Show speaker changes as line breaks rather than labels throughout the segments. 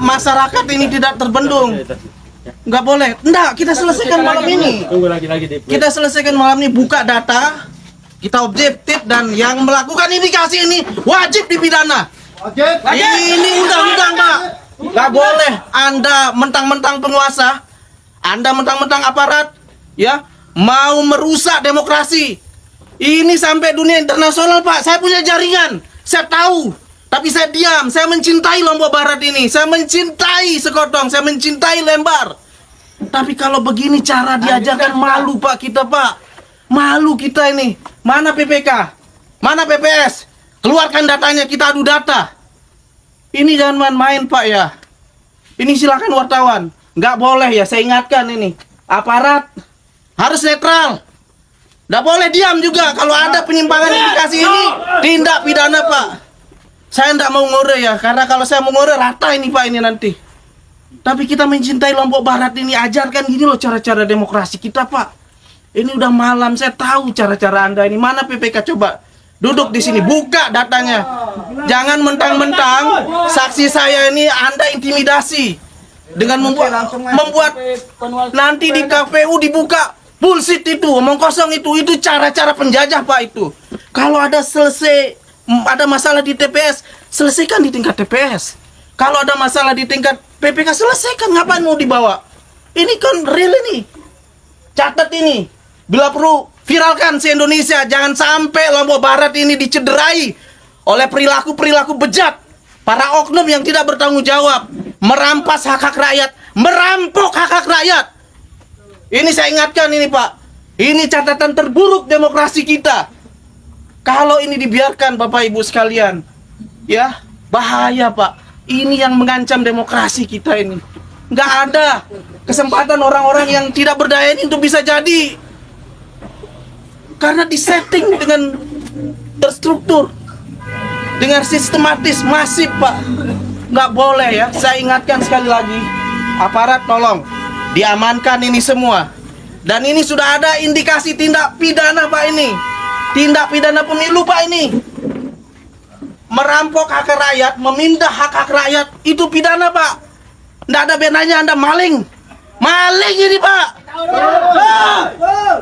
masyarakat ini tidak terbendung. Nggak boleh. Nggak, kita selesaikan malam ini. Kita selesaikan malam ini, buka data, kita objektif, dan yang melakukan indikasi ini wajib dipidana. Ini undang-undang, Pak. Nggak boleh Anda mentang-mentang penguasa, Anda mentang-mentang aparat, ya, mau merusak demokrasi. Ini sampai dunia internasional, Pak. Saya punya jaringan, saya tahu. Tapi saya diam, saya mencintai Lombok Barat ini. Saya mencintai Sekotong, saya mencintai Lembar. Tapi kalau begini cara diajarkan, malu Pak kita, Pak. Malu kita ini. Mana PPK? Mana PPS? Keluarkan datanya, kita adu data. Ini jangan main-main, Pak, ya. Ini silakan wartawan. Nggak boleh ya, saya ingatkan ini. Aparat harus netral. Nggak boleh diam juga. Kalau ada penyimpangan indikasi ini, tindak pidana, Pak. Saya nggak mau ngore ya, karena kalau saya mau ngore rata ini, Pak, ini nanti. Tapi kita mencintai Lombok Barat ini, ajarkan gini loh cara-cara demokrasi kita, Pak. Ini udah malam, saya tahu cara-cara Anda ini. Mana PPK, coba duduk di sini, buka datanya. Jangan mentang-mentang saksi saya ini Anda intimidasi dengan membuat nanti di KPU dibuka bullshit itu, omong kosong itu cara-cara penjajah, Pak, itu. Kalau ada ada masalah di TPS, selesaikan di tingkat TPS. Kalau ada masalah di tingkat PPK, selesaikan. Ngapain mau dibawa? Ini kan real ini. Catat ini. Bila perlu, viralkan se-Indonesia. Jangan sampai Lombok Barat ini dicederai oleh perilaku-perilaku bejat. Para oknum yang tidak bertanggung jawab. Merampas hak-hak rakyat. Merampok hak-hak rakyat. Ini saya ingatkan ini, Pak. Ini catatan terburuk demokrasi kita. Kalau ini dibiarkan, Bapak Ibu sekalian, ya, bahaya, Pak. Ini yang mengancam demokrasi kita ini. Nggak ada kesempatan orang-orang yang tidak berdaya ini untuk bisa jadi. Karena disetting dengan terstruktur, dengan sistematis, masif, Pak. Nggak boleh ya. Saya ingatkan sekali lagi, aparat tolong diamankan ini semua. Dan ini sudah ada indikasi tindak pidana, Pak, ini. Tindak pidana pemilu, Pak, ini. Merampok hak rakyat, memindah hak-hak rakyat, itu pidana, Pak. Nggak ada bedanya Anda maling. Maling ini, Pak.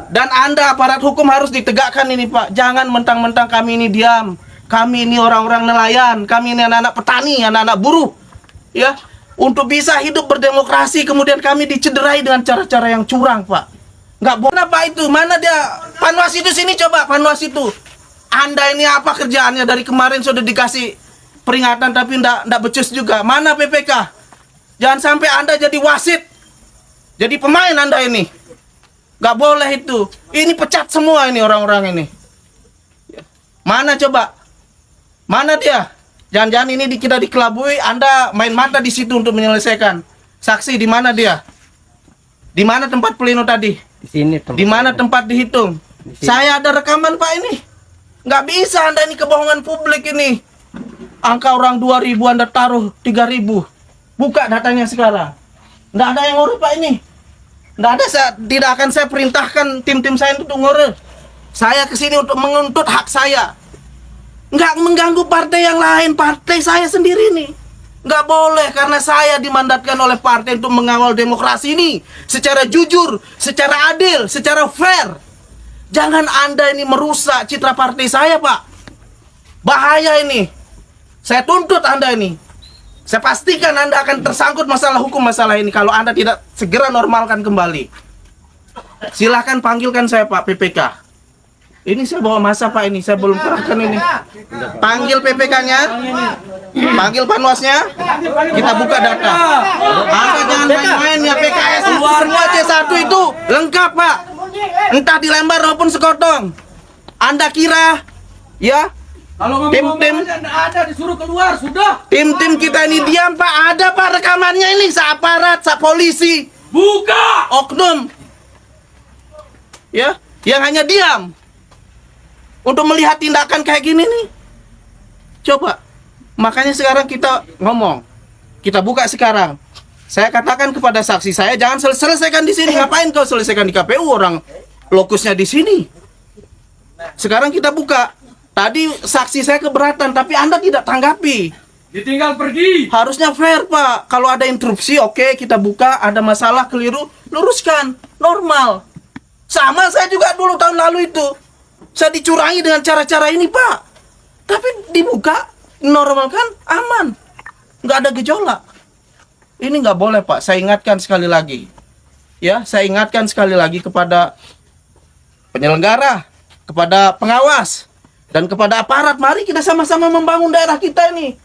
Dan Anda aparat hukum harus ditegakkan ini, Pak. Jangan mentang-mentang kami ini diam. Kami ini orang-orang nelayan, kami ini anak-anak petani, anak-anak buruh. Ya, untuk bisa hidup berdemokrasi, kemudian kami dicederai dengan cara-cara yang curang, Pak. Nggak boleh, Pak, itu. Mana dia? Panwas itu sini, coba. Panwas itu. Anda ini apa kerjaannya? Dari kemarin sudah dikasih peringatan, tapi nggak becus juga. Mana PPK? Jangan sampai Anda jadi wasit. Jadi pemain Anda ini. Nggak boleh itu. Ini pecat semua ini orang-orang ini. Mana coba? Mana dia? Jangan-jangan ini kita dikelabui, Anda main mata di situ untuk menyelesaikan. Saksi, di mana dia? Di mana tempat pleno tadi?
Di sini.
Di mana tempat dihitung? Saya ada rekaman, Pak, ini. Nggak bisa Anda ini kebohongan publik ini. Angka orang 2.000 Anda taruh 3.000. Buka datanya sekarang. Nggak ada yang ngurus, Pak, ini. Nggak ada, tidak akan saya perintahkan tim-tim saya untuk ngurus. Saya kesini untuk menuntut hak saya. Nggak mengganggu partai yang lain, partai saya sendiri nih. Nggak boleh, karena saya dimandatkan oleh partai untuk mengawal demokrasi ini secara jujur, secara adil, secara fair. Jangan Anda ini merusak citra partai saya, Pak. Bahaya ini. Saya tuntut Anda ini. Saya pastikan Anda akan tersangkut masalah hukum masalah ini kalau Anda tidak segera normalkan kembali. Silahkan panggilkan saya, Pak, PPK. Ini saya bawa masa, Pak, ini. Saya belum kerahkan ini. Panggil PPK-nya. Panggil panwasnya. Kita buka data. Anda jangan main-main ya, PKS. Semua C1 itu lengkap, Pak. Entah di Lembar maupun Sekotong. Anda kira, ya, tim-tim
ada disuruh keluar, sudah.
Tim-tim kita ini diam, Pak. Ada, Pak, rekamannya ini. Seaparat, polisi.
Buka!
Oknum. Ya, yang hanya diam. Untuk melihat tindakan kayak gini nih. Coba. Makanya sekarang kita ngomong. Kita buka sekarang. Saya katakan kepada saksi saya, jangan selesaikan di sini. Ngapain kau selesaikan di KPU? Orang lokusnya di sini. Sekarang kita buka. Tadi saksi saya keberatan, tapi Anda tidak tanggapi.
Ditinggal pergi.
Harusnya fair, Pak. Kalau ada interupsi, oke, kita buka. Ada masalah keliru, luruskan. Normal. Sama saya juga dulu tahun lalu itu. Saya dicurangi dengan cara-cara ini, Pak. Tapi dibuka, normal kan, aman. Nggak ada gejolak. Ini nggak boleh, Pak. Saya ingatkan sekali lagi. Ya, saya ingatkan sekali lagi kepada penyelenggara, kepada pengawas, dan kepada aparat. Mari kita sama-sama membangun daerah kita ini.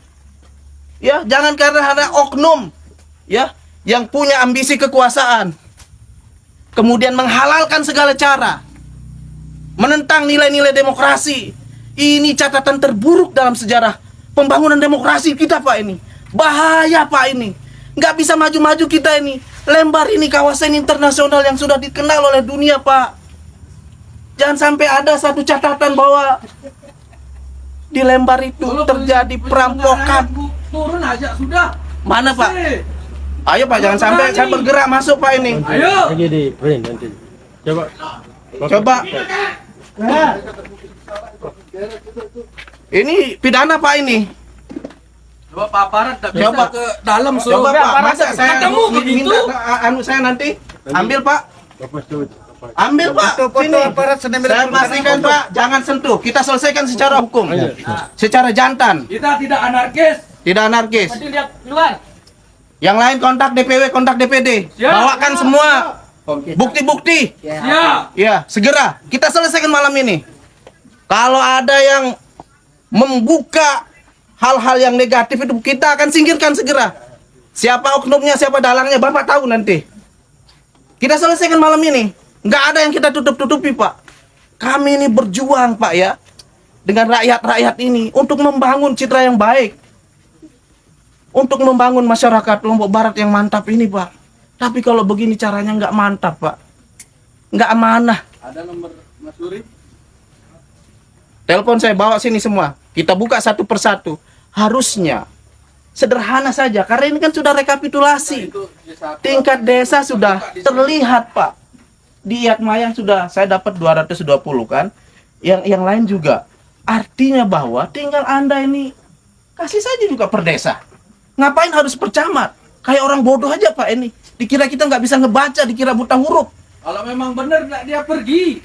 Ya, jangan karena ada oknum ya yang punya ambisi kekuasaan kemudian menghalalkan segala cara, menentang nilai-nilai demokrasi. Ini catatan terburuk dalam sejarah pembangunan demokrasi kita, Pak. Ini bahaya, Pak. Ini nggak bisa maju-maju kita ini. Lembar ini kawasan internasional yang sudah dikenal oleh dunia, Pak. Jangan sampai ada satu catatan bahwa di Lembar itu terjadi perampokan.
Turun aja sudah.
Mana, Pak? Ayo, Pak, jangan sampai saya bergerak masuk, Pak, ini.
Ayo.
Lagi di print nanti.
Coba. Ini pidana, Pak, ini.
Coba Pak Aparat tak bisa
Coba.
ke dalam suruh.
Coba, Pak, masa saya
ketemu begitu.
minta saya nanti ambil, Pak. Ambil, Pak. Sini. Saya pastikan, Pak, jangan sentuh. Kita selesaikan secara hukum. Secara jantan.
Kita tidak anarkis.
Tidak anarkis.
Nanti lihat luar.
Yang lain kontak DPW, kontak DPD.
Siap.
Bawakan semua bukti-bukti.
Ya.
Ya, segera. Kita selesaikan malam ini. Kalau ada yang membuka hal-hal yang negatif itu, kita akan singkirkan segera. Siapa oknumnya, siapa dalangnya, Bapak tahu nanti. Kita selesaikan malam ini. Nggak ada yang kita tutup-tutupi, Pak. Kami ini berjuang, Pak, ya, dengan rakyat-rakyat ini untuk membangun citra yang baik. Untuk membangun masyarakat Lombok Barat yang mantap ini, Pak. Tapi kalau begini caranya nggak mantap, Pak. Nggak amanah.
Ada nomor Mas Suri?
Telepon saya bawa sini semua. Kita buka satu persatu. Harusnya sederhana saja. Karena ini kan sudah rekapitulasi. Tingkat desa sudah terlihat, Pak. Di Iatmayang sudah saya dapat 220 kan. Yang lain juga. Artinya bahwa tinggal Anda ini kasih saja juga per desa. Ngapain harus per camat? Kayak orang bodoh aja, Pak, ini. Dikira kita nggak bisa ngebaca, dikira buta huruf.
Kalau memang benar dia pergi.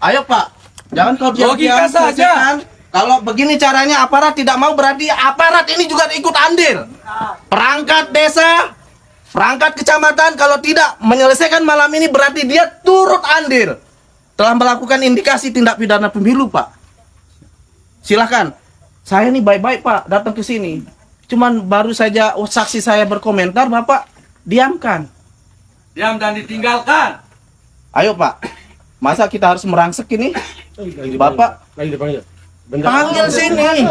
Ayo, Pak. Jangan kau
Logika
diam-diam
saja.
selesaikan. Kalau begini caranya aparat tidak mau, berarti aparat ini juga ikut andil. Perangkat desa, perangkat kecamatan kalau tidak menyelesaikan malam ini berarti dia turut andil. Telah melakukan indikasi tindak pidana pemilu, Pak. Silahkan. Saya ini baik-baik, Pak, datang ke sini. Cuman baru saja saksi saya berkomentar, Bapak diamkan.
Diam dan ditinggalkan.
Ayo, Pak. Masa kita harus merangsek ini? Bapak
Lagi dipanggil.
panggil sini.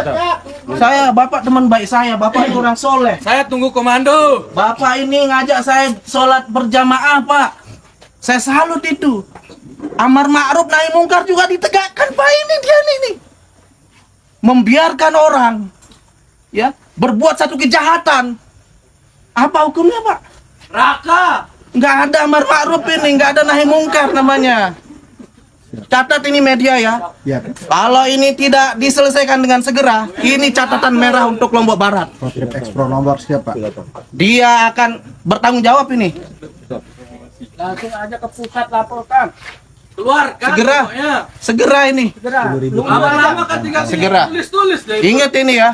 Saya, Bapak teman baik saya. Bapak ini orang soleh.
Saya tunggu komando.
Bapak ini ngajak saya sholat berjamaah, Pak. Saya salut itu. Amar ma'ruf nahi mungkar juga ditegakkan, Pak. Ini dia nih. Membiarkan orang ya berbuat satu kejahatan. Apa hukumnya, Pak?
Raka.
Nggak ada amar ma'ruf ini, nggak ada nahi mungkar namanya. Catat ini media ya. Kalau ini tidak diselesaikan dengan segera, ini catatan merah untuk Lombok Barat.
Ekspro nomor siapa?
Dia akan bertanggung jawab ini.
Langsung aja ke pusat laporkan. Keluarkan
Segera.
pokoknya.
Segera ini.
Lama-lama kan tinggal
Segera.
tulis-tulis deh.
Ingat ini ya.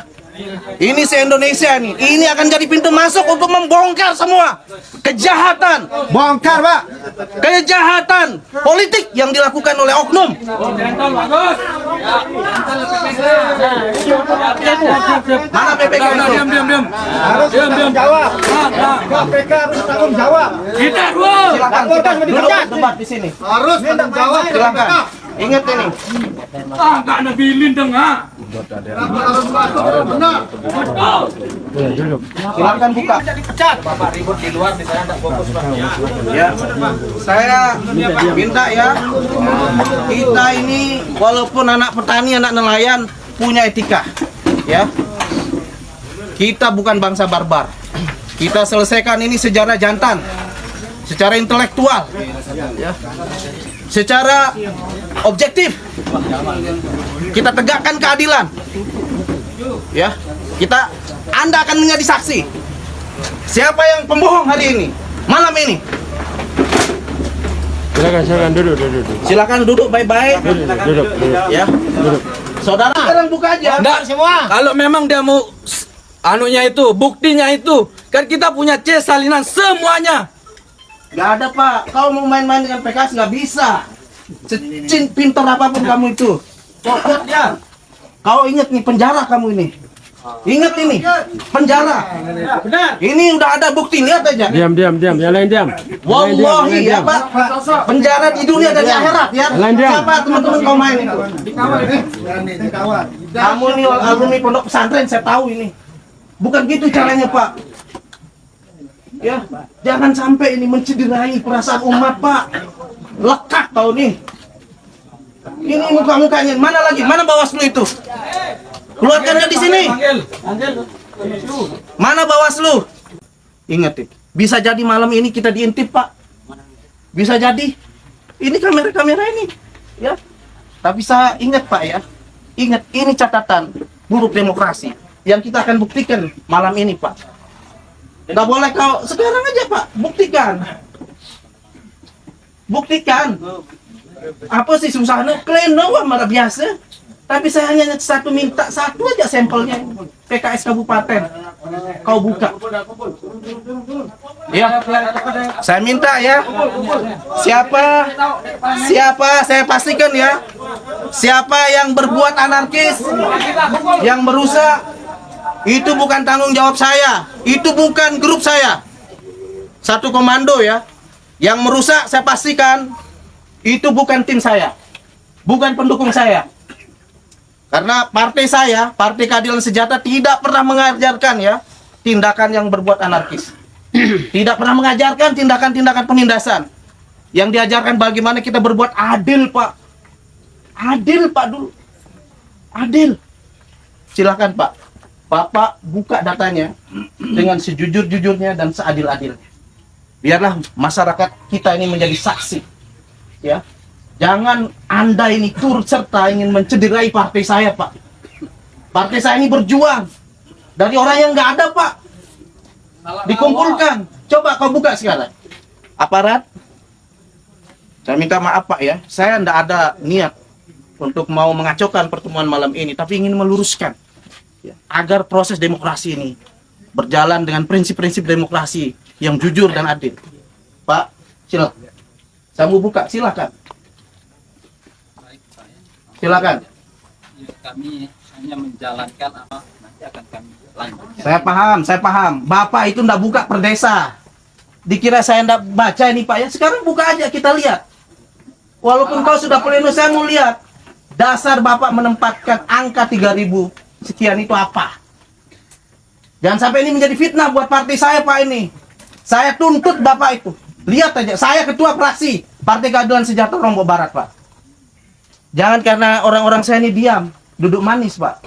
Ini se-Indonesia nih. Ini akan jadi pintu masuk untuk membongkar semua kejahatan.
Bongkar, Pak.
Kejahatan politik yang dilakukan oleh oknum.
Oh, jentol bagus.
Mana PPK itu?
Diam.
Harus tanggung jawab. KPK harus tanggung jawab.
Kita dua.
Silakan kita duduk debat di sini.
Harus tanggung jawab.
Silakan. Ingat ini.
Nggak ada bilin dong, ha.
Harus masuk. Benar.
Silakan buka.
Bapak ribut di luar, di sana nggak fokus, Pak.
Ya. Saya minta ya. Kita ini walaupun anak petani, anak nelayan punya etika. Ya. Kita bukan bangsa barbar. Kita selesaikan ini secara jantan, secara intelektual, ya. Secara objektif. Kita tegakkan keadilan. Ya. Kita Anda akan menjadi saksi. Siapa yang pembohong hari ini? Malam ini.
Silakan duduk.
Silakan duduk baik-baik.
Duduk.
Ya. Saudara, sekarang buka aja.
Enggak semua. Kalau memang dia mau anunya itu, buktinya itu, kan kita punya C salinan semuanya.
Gak ada Pak. Kau mau main-main dengan PKS nggak bisa. Pintar apapun kamu itu. Ingat ya. Kau ingat nih penjara kamu ini. Ingat ini penjara.
Benar.
Ini udah ada bukti, lihat aja.
Diam. Yang lain diam.
Wallahi ya Pak. Penjara di dunia dan di akhirat ya.
Lain dia.
Siapa teman-teman kau main itu? Kamu ini alumni pondok pesantren, saya tahu ini. Bukan gitu caranya Pak. Ya, jangan sampai ini mencederai perasaan umat Pak. Lekat kau nih. Ini muka-mukanya. Mana lagi? Mana Bawaslu itu? Keluarkannya di sini. Mana Bawaslu? Ingat itu. Bisa jadi malam ini kita diintip Pak. Bisa jadi. Ini kamera-kamera ini. Ya. Tapi saya ingat Pak ya. Ingat ini catatan buruk demokrasi yang kita akan buktikan malam ini Pak. Nggak boleh kau sekarang aja Pak. Buktikan. Apa sih susahnya? Kleno marah biasa. Tapi saya hanya minta satu aja sampelnya. PKS Kabupaten. Kau buka. Ya. Saya minta ya. Siapa saya pastikan ya. Siapa yang berbuat anarkis, yang merusak, itu bukan tanggung jawab saya. Itu bukan grup saya. Satu komando ya. Yang merusak saya pastikan itu bukan tim saya. Bukan pendukung saya. Karena partai saya, Partai Keadilan Sejahtera tidak pernah mengajarkan ya tindakan yang berbuat anarkis. Tidak pernah mengajarkan tindakan-tindakan penindasan. Yang diajarkan bagaimana kita berbuat adil, Pak. Adil, Pak dulu. Adil. Silakan, Pak. Bapak buka datanya dengan sejujur-jujurnya dan seadil-adilnya. Biarlah masyarakat kita ini menjadi saksi. Ya. Jangan Anda ini turut serta ingin mencederai partai saya, Pak. Partai saya ini berjuang dari orang yang nggak ada, Pak. Dikumpulkan. Coba kau buka sekarang. Aparat. Saya minta maaf, Pak ya. Saya nggak ada niat untuk mau mengacaukan pertemuan malam ini, tapi ingin meluruskan ya, agar proses demokrasi ini berjalan dengan prinsip-prinsip demokrasi yang jujur dan adil. Pak, silakan. Saya mau buka, silakan. Silakan.
Kami hanya menjalankan apa nanti akan kami lanjutkan.
Saya paham. Bapak itu ndak buka per desa. Dikira saya ndak baca ini Pak ya. Sekarang buka aja kita lihat. Walaupun kau sudah pleno, saya mau lihat dasar Bapak menempatkan angka 3.000 sekian itu apa. Jangan sampai ini menjadi fitnah buat partai saya Pak ini. Saya tuntut Bapak itu. Lihat aja, saya ketua fraksi Partai Keadilan Sejahtera Lombok Barat Pak. Jangan karena orang-orang saya ini diam, duduk manis Pak.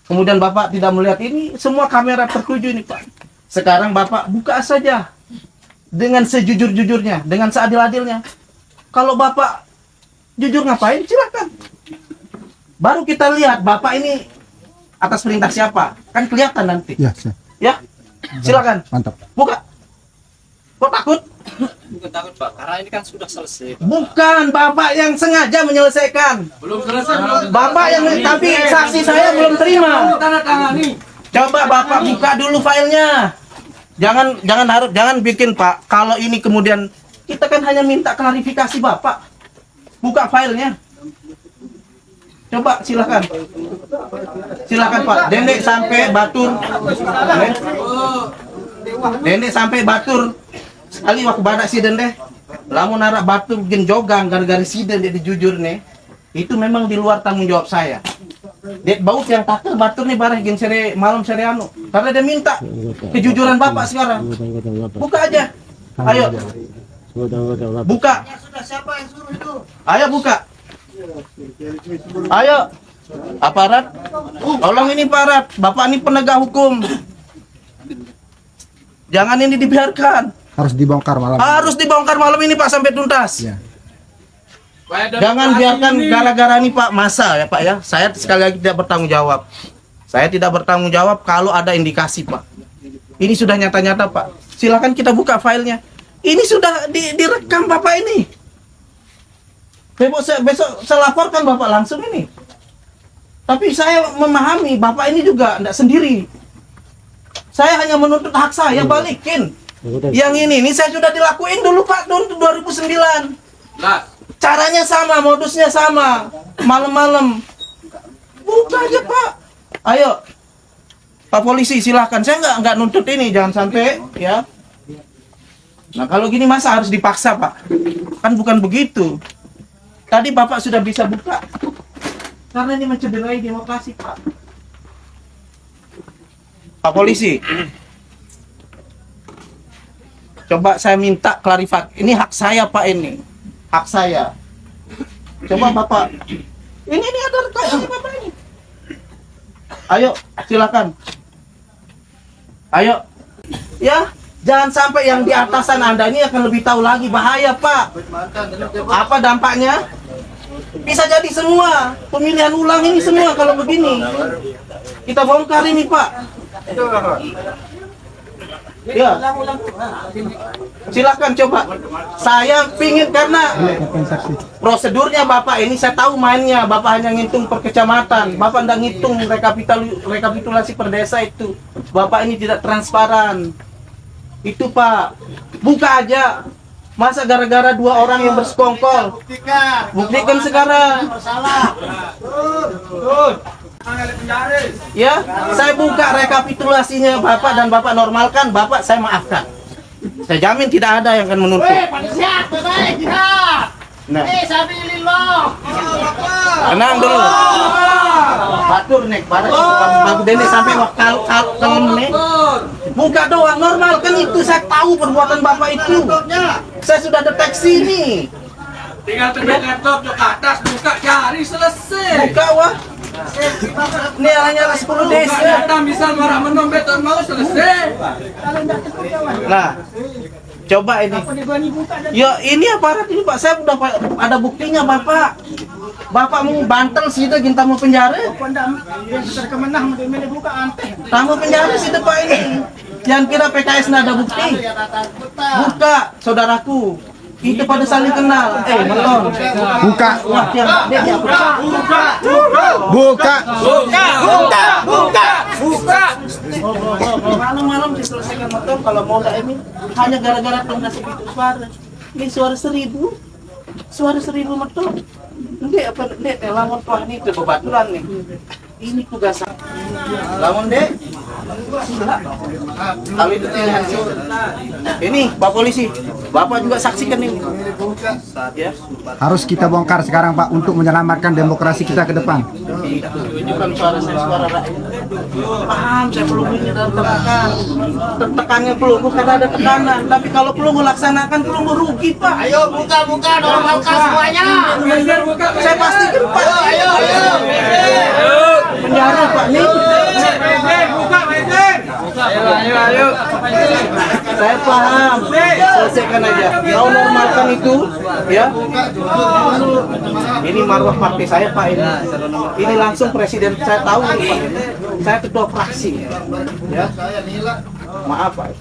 Kemudian Bapak tidak melihat ini, semua kamera tertuju ini Pak. Sekarang Bapak buka saja dengan sejujur-jujurnya, dengan seadil-adilnya. Kalau Bapak jujur ngapain, silakan. Baru kita lihat Bapak ini atas perintah siapa, kan kelihatan nanti. Ya, silakan.
Mantap.
Buka. Kok takut?
Bukan takut Pak, karena ini kan sudah selesai.
Bukan, Bapak yang sengaja menyelesaikan.
Belum selesai.
Bapak yang, tapi saksi saya belum terima.
Tanda tangani.
Coba Bapak buka dulu filenya. Jangan bikin Pak. Kalau ini kemudian kita kan hanya minta klarifikasi Bapak. Buka filenya. Coba silakan. Silakan Pak. Dendek sampai Batur. Dendek sampai Batur. Sekali waktu badak siden deh. Lamun narak Batur bikin jogang gara-gara siden dia jujur nih. Itu memang di luar tanggung jawab saya. Dia baut yang takut Batur nih bareng gen sere malam sere anu. Karena dia minta kejujuran Bapak sekarang. Buka aja. Ayo. Buka. Ayo buka. Ayo. Aparat. Tolong ini aparat. Bapak ini penegak hukum. Jangan ini dibiarkan.
Harus dibongkar malam.
Harus dibongkar malam ini Pak sampai tuntas.
Ya.
Jangan biarkan gara-gara ini Pak masa ya Pak ya. Saya sekali lagi tidak bertanggung jawab. Saya tidak bertanggung jawab kalau ada indikasi, Pak. Ini sudah nyata-nyata, Pak. Silakan kita buka filenya. Ini sudah direkam Bapak ini. Besok saya laporkan Bapak langsung ini. Tapi saya memahami Bapak ini juga tidak sendiri. Saya hanya menuntut hak saya, balikin. Yang ini saya sudah dilakuin dulu Pak, tahun 2009.
Lah,
Caranya sama, modusnya sama. Malam-malam. Buka aja Pak. Ayo. Pak polisi silahkan. Saya nggak nuntut ini, jangan sampai ya. Nah kalau gini masa harus dipaksa Pak? Kan bukan begitu. Tadi Bapak sudah bisa buka. Karena ini mencederai demokrasi Pak. Pak polisi. Coba saya minta klarifikasi. Ini hak saya Pak ini. Hak saya. Coba Bapak. Ini ada rekaman Bapak ini. Ayo, silakan. Ayo. Ya, jangan sampai yang di atasan Anda ini akan lebih tahu lagi, bahaya Pak. Apa dampaknya? Bisa jadi semua pemilihan ulang ini semua kalau begini. Kita bongkar ini Pak. Ya, silakan coba. Saya pingin karena prosedurnya Bapak ini saya tahu mainnya. Bapak hanya ngitung per kecamatan. Bapak tidak ngitung rekapitulasi per desa itu. Bapak ini tidak transparan. Itu Pak. Buka aja. Masa gara-gara 2 orang yang bersekongkol? Buktikan sekarang. Ya, saya buka rekapitulasinya Bapak dan Bapak normalkan, Bapak saya maafkan. Saya jamin tidak ada yang akan menuntut. Nah. Tenang dulu. Batur nek, baru dene sampai wakal nih. Buka doang normal kan itu saya tahu perbuatan Bapak itu. Saya sudah deteksi ini.
tinggal terbit laptop ke atas, buka jari, selesai.
Buka wah. Ini hanya 10 desa.
Data misal marah menung beton mau selesai.
Nah, coba ini. Ya ini aparat ini Pak, saya udah ada buktinya Bapak. Bapak mau bantel sih itu ginta mau penjara. Tamu penjara sih Pak ini. Jangan kira PKS nggak ada bukti. Buka, saudaraku. Itu pada saling kenal. Melon.
Buka.
Wah, dia buka. Malam-malam diselesaikan motor kalau mau ini hanya gara-gara tongkat segitu suara. Ini suara 1000. Suara 1000 motor. Ndek apa ndek lamun wah ini bebaturan nih. Ini tugas lamun dek. Kalau itu pilihan sih. Ini Pak polisi, Bapak juga saksikan ini. Ya.
Harus kita bongkar sekarang Pak untuk menyelamatkan demokrasi kita ke depan.
Tunjukkan suara saya, suara rakyat. Paham, saya pelungunya dalam tekanan. Tekannya pelungu karena ada tekanan. Tapi kalau pelungu laksanakan, pelungu rugi Pak.
Ayo buka normalkan semuanya.
Saya pastikan Pak. Ayo. Penjara Pak nih. Ayo. Saya paham. Selesaikan aja. Mau normalkan itu, ya. Ini marwah partai saya Pak ini. Ini langsung presiden saya tahu nih Pak. Saya ketua fraksi. Ya. Maaf Pak.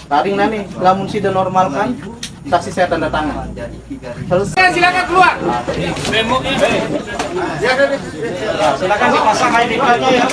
Taring nani, lamun sudah normalkan, saksi saya tanda tangan. Selesai.
Silakan keluar.
Silakan dipasang ID aja ya.